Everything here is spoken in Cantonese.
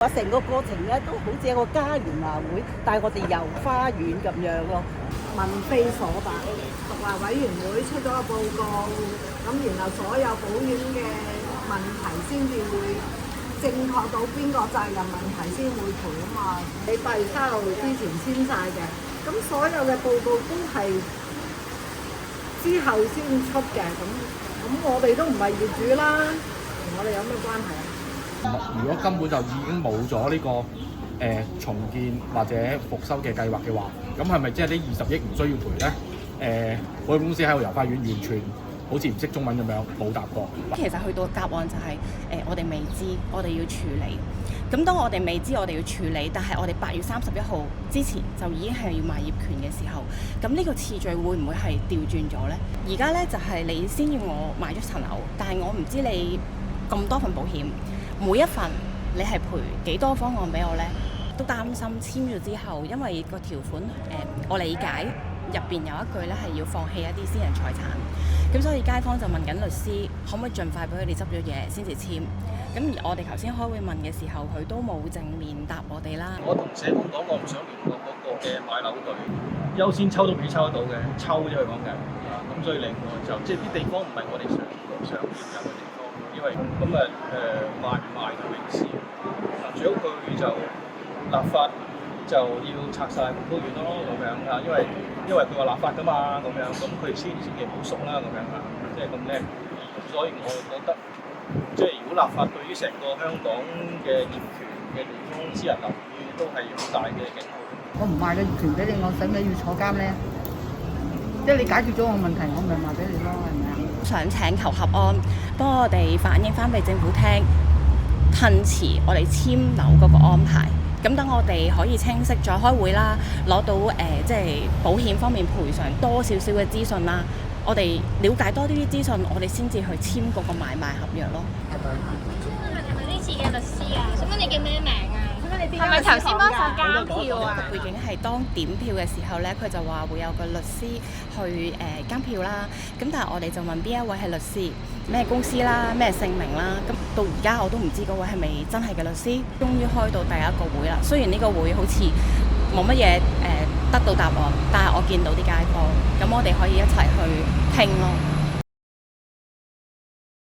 話成個過程咧都好似一個家園華會，帶我哋遊花園咁樣咯。問非所答，獨立委員會出咗個報告，咁然後所有保險嘅問題先至會正確到邊個責任問題先會賠啊嘛。你8月3號之前簽晒嘅，咁所有嘅報告都係之後先出嘅，咁我哋都唔係業主啦，同我哋有咩關係啊？如果根本就已經冇咗呢個重建或者復修嘅計劃嘅話，咁係咪即係呢20億唔需要賠咧？保險公司喺個遊花園完全好似唔識中文咁樣冇答過。其實去到答案就係、我哋未知，我哋要處理。咁當我哋未知，我哋要處理，但係我哋8月31號之前就已經係要賣業權嘅時候，咁呢個次序會唔會係調轉咗呢？而家呢，就係你先要我賣咗層樓，但係我唔知你咁多份保險，每一份你係賠幾多方案俾我呢？都擔心簽咗之後，因為個條款我理解入邊有一句咧係要放棄一啲私人財產，咁所以街坊就問緊律師可唔可以盡快俾佢哋執咗嘢先至簽。咁而我哋頭先開會問嘅時候，佢都冇正面答我哋啦。我同社工講，我唔想聯絡嗰個嘅買樓隊，優先抽都未抽得到嘅，抽啫佢講緊。咁所以另外就即係啲地方唔係我哋想要有嘅地方，因為咁賣唔賣就未知。最好佢就立法就要拆晒高遠咯咁樣啊，因為佢話立法㗎嘛咁樣，咁佢千祈唔好熟啦咁樣啊，即係咁叻。咁所以我覺得，即係如果立法對於成個香港嘅業權嘅地方私人樓宇都係好大嘅警號。我唔賣個業權俾你，我使唔使要坐監咧？即係你解決咗我問題，我咪賣俾你咯，係咪啊？想請求合安，幫我哋反映翻俾政府聽，褪遲我哋簽樓嗰個安排。咁等我哋可以清晰再開會啦，攞到即係保險方面賠償多少少嘅資訊啦，我哋了解多啲資訊，我哋先至去簽嗰個買賣合約咯。係咪呢次嘅律師啊？想問你叫咩名啊？係係咪頭先幫手監票啊？背景係當點票嘅時候咧，佢就話會有個律師去監票啦。咁但係我哋就問邊一位係律師，咩公司啦，咩姓名啦。咁到而家我都唔知嗰位係咪真係嘅律師。終於開到第一個會啦。雖然呢個會好似冇乜嘢得到答案，但係我見到啲街坊，咁我哋可以一齊去傾咯。